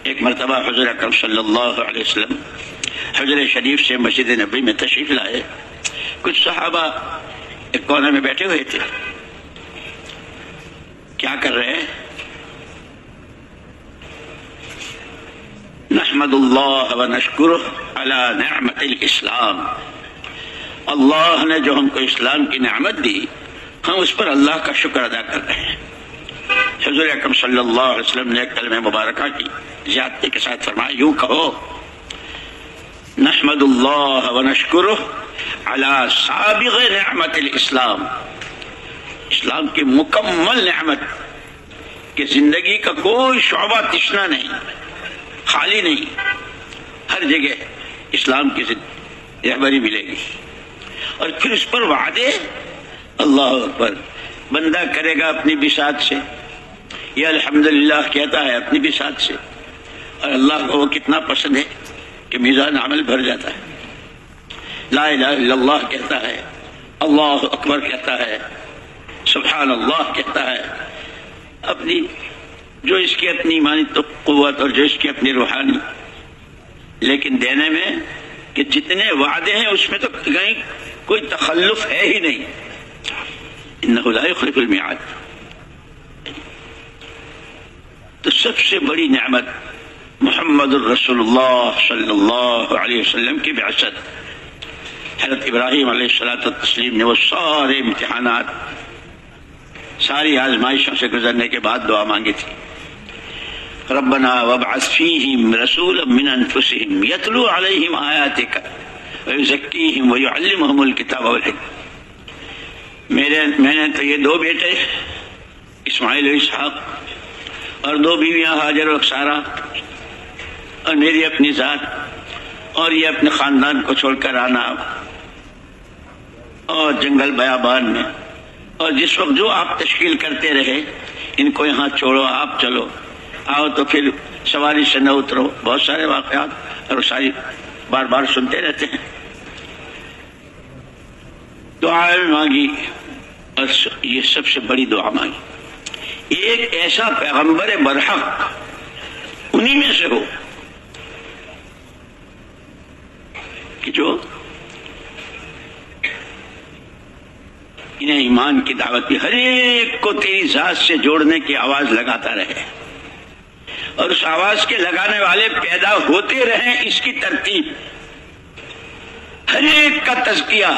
ایک مرتبہ حضور اکرم صلی اللہ علیہ وسلم حجر شریف سے مسجد نبوی میں تشریف لائے. کچھ صحابہ ایک کونے میں بیٹھے ہوئے تھے. کیا کر رہے ہیں؟ نحمد اللہ ونشکرہ علی نعمت الاسلام. اللہ نے جو ہم کو اسلام کی نعمت دی، ہم اس پر اللہ کا شکر ادا کر رہے ہیں. حضور اکرم صلی اللہ علیہ وسلم نے کلمہ مبارکہ کی زیادتی کے ساتھ فرمایا، یوں کہو نحمد اللہ ونشکرہ علی سابغ نعمت الاسلام. اسلام کی مکمل نعمت کہ زندگی کا کوئی شعبہ تشنا نہیں، خالی نہیں، ہر جگہ اسلام کی رہبری ملے گی. اور پھر اس پر وعدے. اللہ اکبر. بندہ کرے گا اپنی بساط سے، یہ الحمدللہ کہتا ہے اپنی بساط سے، اور اللہ کو وہ کتنا پسند ہے کہ میزان عمل بھر جاتا ہے. لا الہ الا اللہ کہتا ہے، اللہ اکبر کہتا ہے، سبحان اللہ کہتا ہے. اپنی جو اس کی اپنی ایمانی قوت اور جو اس کی اپنی روحانی، لیکن دینے میں کہ جتنے وعدے ہیں اس میں تو کہیں کوئی تخلف ہے ہی نہیں. انہ لا یخلف المیعاد. تو سب سے بڑی نعمت محمد الرسول اللہ صلی اللہ علیہ وسلم کی بعثت. حضرت ابراہیم علیہ الصلوۃ والتسلیم نے وہ سارے امتحانات، ساری آزمائشوں سے گزرنے کے بعد دعا مانگی تھی، ربنا وابعث فیہم رسولا من انفسہم یتلو علیہم آیاتک ویزکیہم ویعلمہم الکتاب والحکمہ. میں نے تو یہ 2 بیٹے اسماعیل و اسحاق اور 2 بیویاں ہاجر و سارہ، اور میری اپنی ذات، اور یہ اپنے خاندان کو چھوڑ کر آنا، اور جنگل بیابان میں، اور جس وقت جو آپ تشکیل کرتے رہے، ان کو یہاں چھوڑو، آپ چلو، آؤ تو پھر سواری سے نہ اترو. بہت سارے واقعات اور ساری بار بار سنتے رہتے ہیں. دعائیں مانگی اور یہ سب سے بڑی دعا مانگی، ایک ایسا پیغمبر برحق انہی میں سے ہو کہ جو انہیں ایمان کی دعوت کی، ہر ایک کو تیری ذات سے جوڑنے کی آواز لگاتا رہے، اور اس آواز کے لگانے والے پیدا ہوتے رہیں. اس کی ترتیب ہر ایک کا تزکیہ،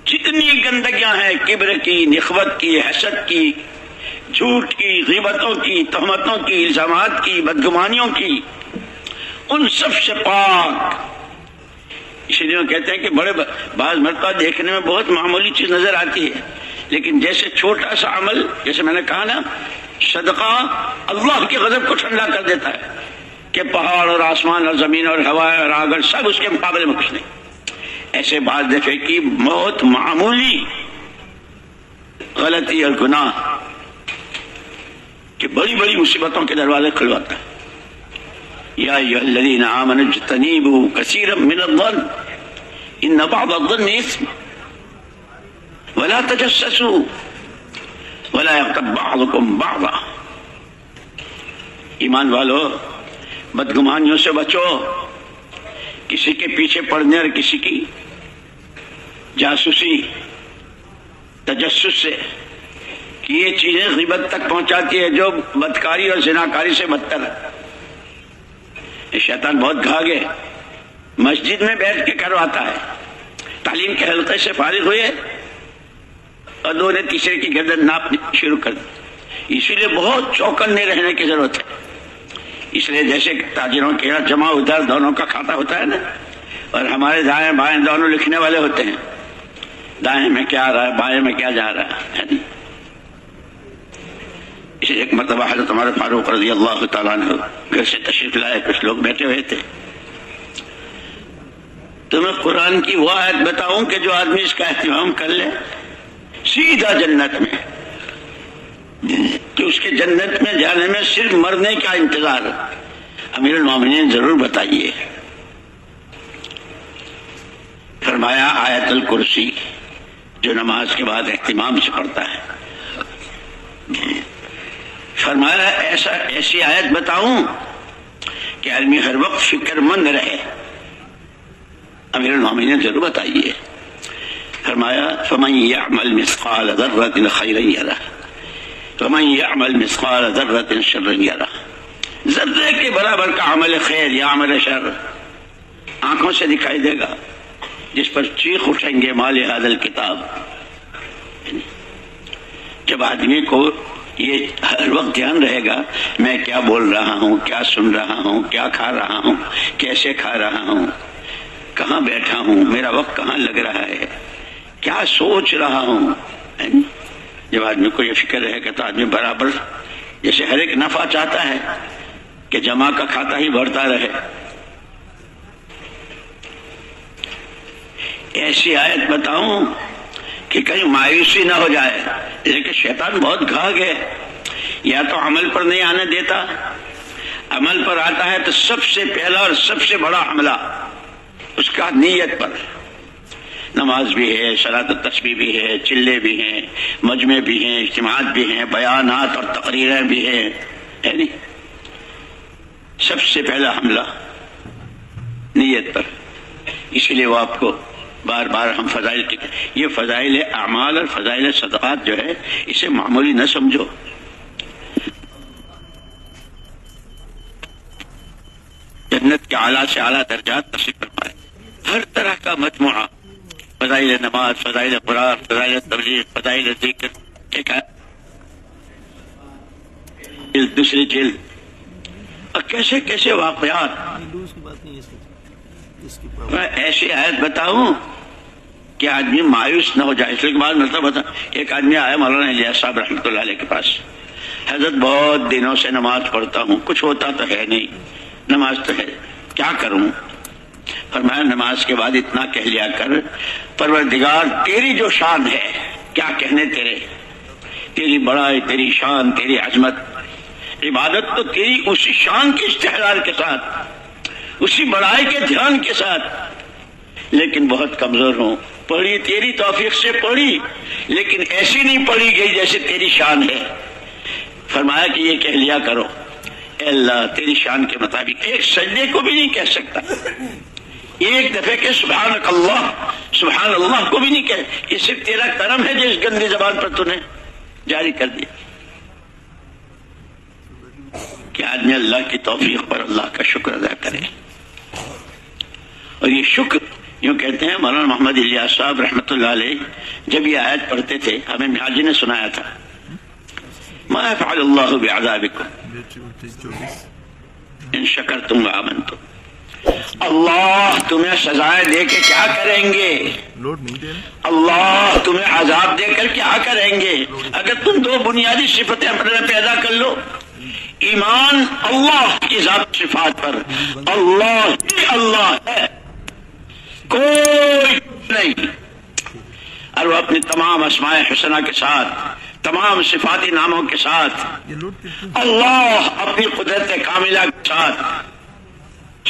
جتنی گندگیاں ہیں، کبر کی، نخوت کی، حسد کی، جھوٹ کی، غیبتوں کی، تہمتوں کی، الزامات کی، بدگمانیوں کی، ان سب سے پاک. اس لیے کہتے ہیں کہ بڑے بعض مرتبہ دیکھنے میں بہت معمولی چیز نظر آتی ہے، لیکن جیسے چھوٹا سا عمل، جیسے میں نے کہا نا، صدقہ اللہ کے غضب کو ٹھنڈا کر دیتا ہے کہ پہاڑ اور آسمان اور زمین اور ہوا اور آگ اور سب اس کے مقابلے میں کچھ نہیں. ایسے بعض دفعے کی بہت معمولی غلطی اور گناہ کہ بڑی بڑی مصیبتوں کے دروازے کھلواتا ہے. یا ایھا الذین آمنوا اجتنبوا کثیرا من الظن ان بعض الظن اثم ولا تجسسوا ولا یغتب بعضکم بعضا. ایمان والو، بدگمانیوں سے بچو، کسی کے پیچھے پڑنے اور کسی کی جاسوسی تجسس سے، کہ یہ چیزیں غیبت تک پہنچاتی ہے جو بدکاری اور زناکاری سے بدتر ہے. یہ شیطان بہت گھاگ ہے. مسجد میں بیٹھ کے کرواتا ہے، تعلیم کے حلقے سے فارغ ہوئے اور 2 نے تیسرے کی گردن ناپنی شروع کر دی. اسی لیے بہت چوکنے رہنے کی ضرورت ہے. اس لیے جیسے تاجروں کے یہاں جمع ادھر دونوں کا کھاتا ہوتا ہے نا، اور ہمارے دائیں بائیں دونوں لکھنے والے ہوتے ہیں، دائیں میں کیا آ رہا ہے، بائیں میں کیا جا رہا ہے. اسے ایک مرتبہ حضرت عمر فاروق رضی اللہ تعالیٰ عنہ گھر سے تشریف لائے. کچھ لوگ بیٹھے ہوئے تھے. تو میں قرآن کی وہ آیت بتاؤں کہ جو آدمی اس کا اہتمام کر لے سیدھا جنت میں، کہ اس کے جنت میں جانے میں صرف مرنے کا انتظار ہے. امیر المومنین ضرور بتائیے. فرمایا آیت الکرسی جو نماز کے بعد اہتمام سے پڑھتا ہے. فرمایا ایسی آیت بتاؤں کہ آدمی ہر وقت فکر مند رہے؟ امیر المومنین نے ضرور بتائیے. فرمایا فمن يعمل مثقال ذرة خيرا يره ومن يعمل مثقال ذرة شرا يره. ذرے کے برابر کا عمل خیر یا عمل شر آنکھوں سے دکھائی دے گا، جس پر چیخ اٹھیں گے مال هذا الکتاب. جب آدمی کو یہ ہر وقت دھیان رہے گا میں کیا بول رہا ہوں، کیا سن رہا ہوں، کیا کھا رہا ہوں، کیسے کھا رہا ہوں، کہاں بیٹھا ہوں، میرا وقت کہاں لگ رہا ہے، کیا سوچ رہا ہوں. جب آدمی کو یہ فکر رہے گا تو آدمی برابر جیسے ہر ایک نفع چاہتا ہے کہ جمع کا کھاتا ہی بڑھتا رہے. ایسی آیت بتاؤں کہ کہیں مایوسی نہ ہو جائے. لیکن شیطان بہت گھاگ ہے، یا تو عمل پر نہیں آنے دیتا، عمل پر آتا ہے تو سب سے پہلا اور سب سے بڑا حملہ اس کا نیت پر. نماز بھی ہے، صلاۃ التسبیح بھی ہے، چلے بھی ہیں، مجمع بھی ہیں، اجتماعات بھی ہیں، بیانات اور تقریریں بھی ہیں، ہے نہیں؟ سب سے پہلا حملہ نیت پر. اسی لیے وہ آپ کو بار بار ہم فضائل کی، یہ فضائل اعمال اور فضائل صدقات جو ہے اسے معمولی نہ سمجھو. جنت کے اعلیٰ سے اعلیٰ درجات نصیب فرمائے. ہر طرح کا مجموعہ، فضائل نماز، فضائل قرآن، فضائل تبلیغ، فضائل ذکر، ایک جلد دوسری جلد، اور کیسے کیسے واقعات. میں ایسی آیت بتاؤں کہ آدمی مایوس نہ ہو جائے. اس لیے بعد مطلب بتا، ایک آدمی آیا مولانا الیاس صاحب رحمۃ اللہ علیہ کے پاس. حضرت بہت دنوں سے نماز پڑھتا ہوں، کچھ ہوتا تو ہے نہیں، نماز تو ہے، کیا کروں؟ فرمایا نماز کے بعد اتنا کہہ لیا کر پروردگار تیری جو شان ہے، کیا کہنے تیری بڑائی، تیری شان، تیری عظمت. عبادت تو تیری اسی شان کے استحلال کے ساتھ، اسی بڑائی کے دھیان کے ساتھ، لیکن بہت کمزور ہوں. پڑھی تیری توفیق سے پڑھی، لیکن ایسی نہیں پڑھی گئی جیسے تیری شان ہے. فرمایا کہ یہ کہہ لیا کرو، اے اللہ تیری شان کے مطابق. ایک سجدے کو بھی نہیں کہہ سکتا، ایک دفعہ کہ سبحانک اللہ، سبحان اللہ کو بھی نہیں کہہ. یہ صرف تیرا کرم ہے جو اس گندی زبان پر تو نے جاری کر دیا. کہ آدمی اللہ کی توفیق پر اللہ کا شکر ادا کرے. اور یہ شکر یوں کہتے ہیں مولانا محمد الیاس صاحب رحمۃ اللہ علیہ جب یہ آیت پڑھتے تھے، ہمیں حاجی نے سنایا تھا، ما يفعل اللہ بعذابکم ان شکرتم وآمنتم. اللہ تمہیں سزائیں دے کے کیا کریں گے، اللہ تمہیں عذاب دے کر کیا کریں گے، اگر تم دو بنیادی صفتیں اپنے پیدا کر لو. ایمان اللہ کی ذات صفات پر، اللہ ہے، کوئی نہیں، اور وہ اپنی تمام اسماء حسنہ کے ساتھ، تمام صفاتی ناموں کے ساتھ، اللہ اپنی قدرت کاملہ کے ساتھ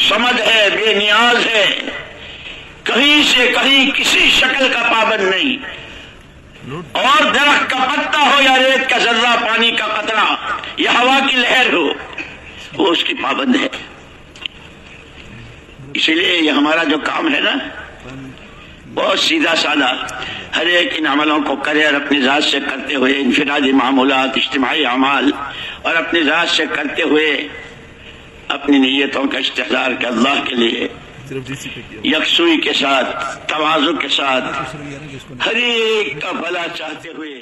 صمد ہے، بے نیاز ہے، کہیں سے کہیں کسی شکل کا پابند نہیں. اور درخت کا پتا ہو یا ریت کا ذرہ، پانی کا قطرہ یا ہوا کی لہر ہو، وہ اس کی پابند ہے. اسی لیے یہ ہمارا جو کام ہے نا بہت سیدھا سادہ، ہر ایک ان عملوں کو کرے اور اپنی ذات سے کرتے ہوئے، انفرادی معمولات، اجتماعی اعمال، اور اپنی ذات سے کرتے ہوئے اپنی نیتوں کا استحضار کہ اللہ کے لیے یکسوئی کے ساتھ، تواضع کے ساتھ، ہر ایک کا بھلا چاہتے ہوئے